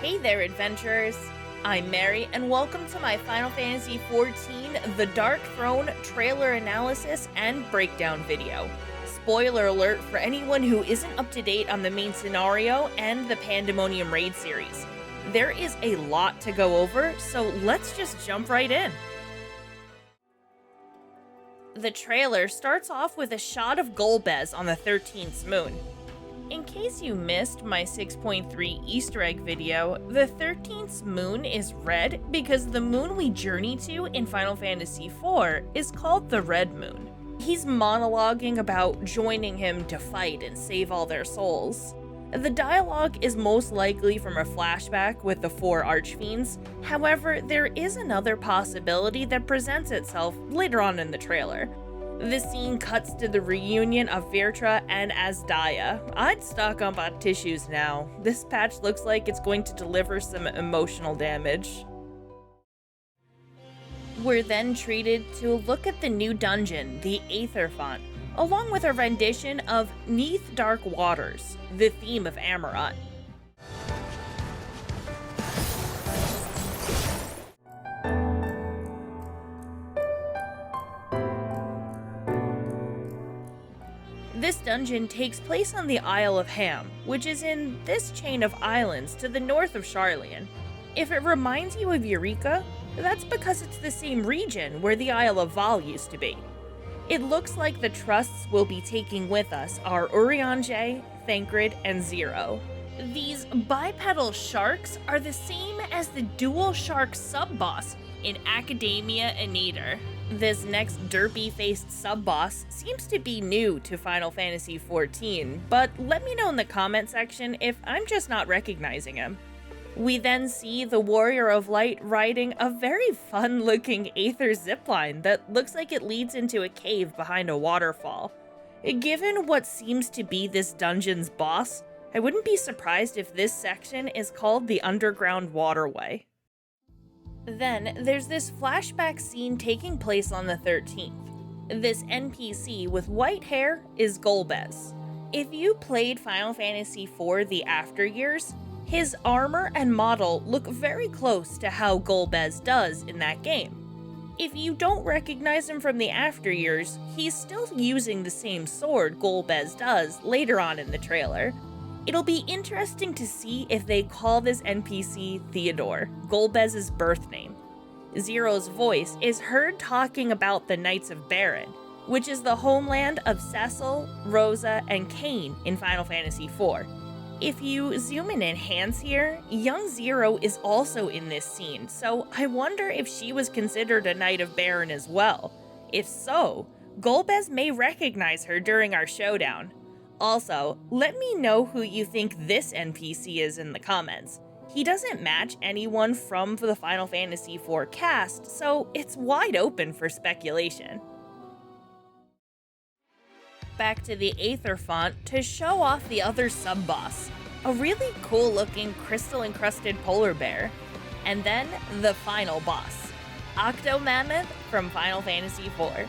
Hey there, adventurers! I'm Mary, and welcome to my Final Fantasy XIV The Dark Throne trailer analysis and breakdown video. Spoiler alert for anyone who isn't up to date on the main scenario and the Pandemonium Raid series. There is a lot to go over, so let's just jump right in. The trailer starts off with a shot of Golbez on the 13th moon. In case you missed my 6.3 Easter egg video, the 13th moon is red because the moon we journey to in Final Fantasy IV is called the Red Moon. He's monologuing about joining him to fight and save all their souls. The dialogue is most likely from a flashback with the 4 Archfiends, however, there is another possibility that presents itself later on in the trailer. The scene cuts to the reunion of Virtra and Azdaia. I'd stock up on tissues now. This patch looks like it's going to deliver some emotional damage. We're then treated to a look at the new dungeon, the Aether Font, along with a rendition of Neath Dark Waters, the theme of Amarant. This dungeon takes place on the Isle of Ham, which is in this chain of islands to the north of Sharlayan. If it reminds you of Eureka, that's because it's the same region where the Isle of Val used to be. It looks like the trusts we'll be taking with us are Urianger, Thancred, and Zero. These bipedal sharks are the same as the dual shark sub-boss in Academia Aneder. This next derpy-faced sub-boss seems to be new to Final Fantasy XIV, but let me know in the comment section if I'm just not recognizing him. We then see the Warrior of Light riding a very fun-looking Aether zipline that looks like it leads into a cave behind a waterfall. Given what seems to be this dungeon's boss, I wouldn't be surprised if this section is called the Underground Waterway. Then, there's this flashback scene taking place on the 13th. This NPC with white hair is Golbez. If you played Final Fantasy IV The After Years, his armor and model look very close to how Golbez does in that game. If you don't recognize him from the After Years, he's still using the same sword Golbez does later on in the trailer. It'll be interesting to see if they call this NPC Theodore, Golbez's birth name. Zero's voice is heard talking about the Knights of Baron, which is the homeland of Cecil, Rosa, and Kain in Final Fantasy IV. If you zoom and enhance here, young Zero is also in this scene, so I wonder if she was considered a Knight of Baron as well. If so, Golbez may recognize her during our showdown. Also, let me know who you think this NPC is in the comments. He doesn't match anyone from the Final Fantasy IV cast, so it's wide open for speculation. Back to the Aether Font to show off the other sub-boss, a really cool-looking crystal-encrusted polar bear. And then the final boss, Octomammoth from Final Fantasy IV.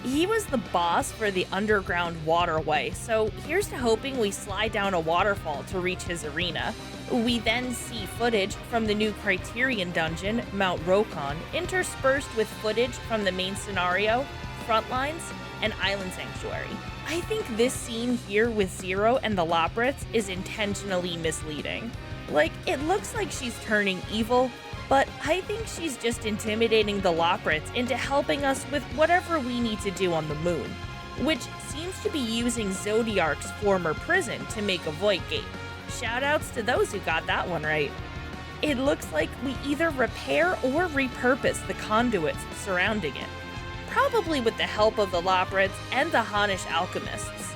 He was the boss for the Underground Waterway, so here's to hoping we slide down a waterfall to reach his arena. We then see footage from the new Criterion dungeon, Mount Rokon, interspersed with footage from the main scenario, Frontlines, and Island Sanctuary. I think this scene here with Zero and the Loprits is intentionally misleading. Like, it looks like she's turning evil, but I think she's just intimidating the Loprits into helping us with whatever we need to do on the moon, which seems to be using Zodiark's former prison to make a void gate. Shoutouts to those who got that one right. It looks like we either repair or repurpose the conduits surrounding it, probably with the help of the Loprits and the Hanish alchemists.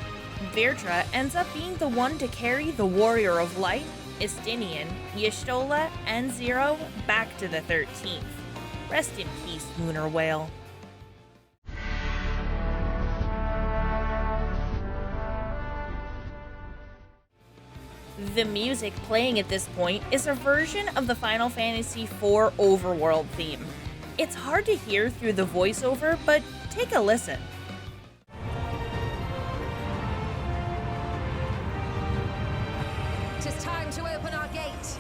Virtra ends up being the one to carry the Warrior of Light, Estinian, Y'shtola, and Zero back to the 13th. Rest in peace, Lunar Whale. The music playing at this point is a version of the Final Fantasy IV Overworld theme. It's hard to hear through the voiceover, but take a listen. Tis time to open our gate.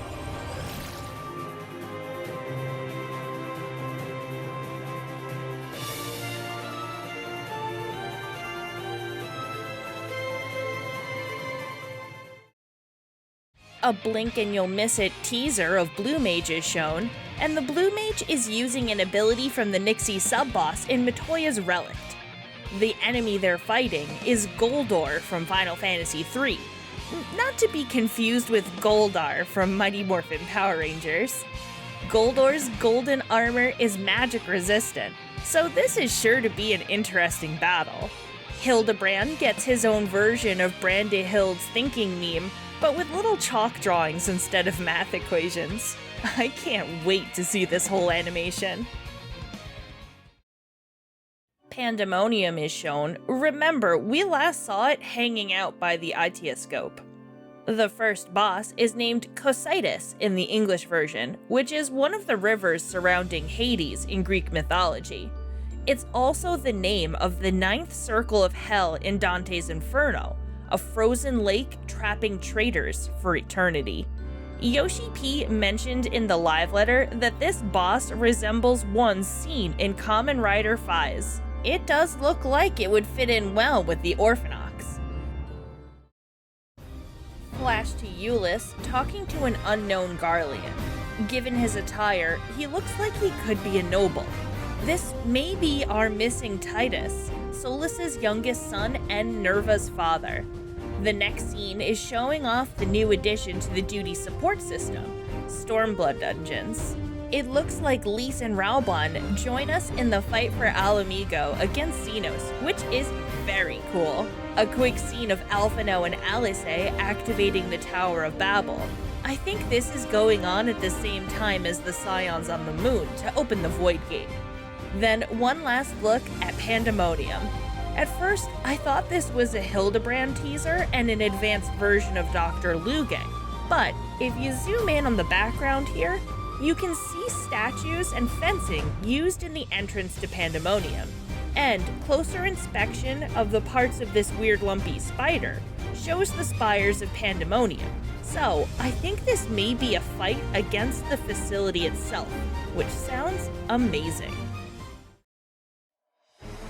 a blink and you'll miss it teaser of Blue Mage is shown, and the Blue Mage is using an ability from the Nixie sub-boss in Matoya's Relict. The enemy they're fighting is Goldor from Final Fantasy III, not to be confused with Goldar from Mighty Morphin Power Rangers. Goldor's golden armor is magic resistant, so this is sure to be an interesting battle. Hildebrand gets his own version of Brandehild's thinking meme, but with little chalk drawings instead of math equations. I can't wait to see this whole animation. Pandemonium is shown. Remember, we last saw it hanging out by the Itioscope. The first boss is named Cocytus in the English version, which is one of the rivers surrounding Hades in Greek mythology. It's also the name of the ninth circle of hell in Dante's Inferno, a frozen lake trapping traitors for eternity. Yoshi P mentioned in the live letter that this boss resembles one seen in Kamen Rider Faiz. It does look like it would fit in well with the Orphanox. Flash to Euless talking to an unknown Garlean. Given his attire, he looks like he could be a noble. This may be our missing Titus, Solus's youngest son and Nerva's father. The next scene is showing off the new addition to the duty support system, Stormblood Dungeons. It looks like Lys and Raubon join us in the fight for Ala Mhigo against Xenos, which is very cool. A quick scene of Alphinaud and Alice activating the Tower of Babel. I think this is going on at the same time as the Scions on the moon to open the Void Gate. Then one last look at Pandemonium. At first, I thought this was a Hildebrand teaser and an advanced version of Dr. Lugang, but if you zoom in on the background here, you can see statues and fencing used in the entrance to Pandemonium, and closer inspection of the parts of this weird lumpy spider shows the spires of Pandemonium. So I think this may be a fight against the facility itself, which sounds amazing.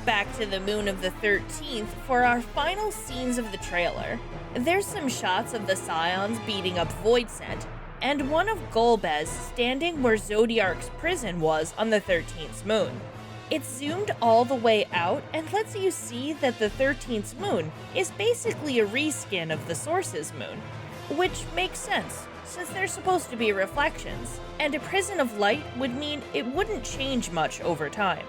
Back to the moon of the 13th for our final scenes of the trailer. There's some shots of the Scions beating up Voidsent, and one of Golbez standing where Zodiark's prison was on the 13th moon. It's zoomed all the way out and lets you see that the 13th moon is basically a reskin of the Source's moon, which makes sense, since they're supposed to be reflections, and a prison of light would mean it wouldn't change much over time.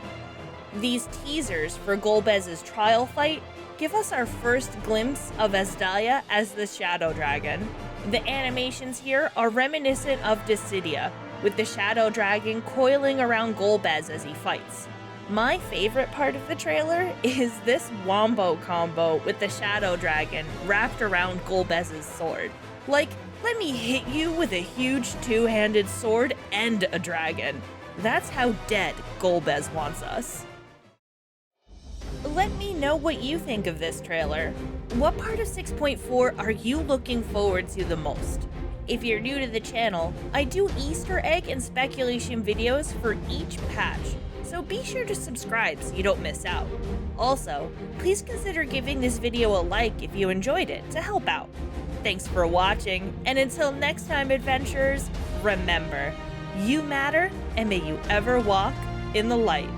These teasers for Golbez's trial fight give us our first glimpse of Azdalia as the Shadow Dragon. The animations here are reminiscent of Dissidia, with the Shadow Dragon coiling around Golbez as he fights. My favorite part of the trailer is this wombo combo with the Shadow Dragon wrapped around Golbez's sword. Like, let me hit you with a huge two-handed sword and a dragon. That's how dead Golbez wants us. Let me know what you think of this trailer. What part of 6.4 are you looking forward to the most? If you're new to the channel, I do Easter egg and speculation videos for each patch, so be sure to subscribe so you don't miss out. Also, please consider giving this video a like if you enjoyed it to help out. Thanks for watching, and until next time, adventurers, remember, you matter, and may you ever walk in the light.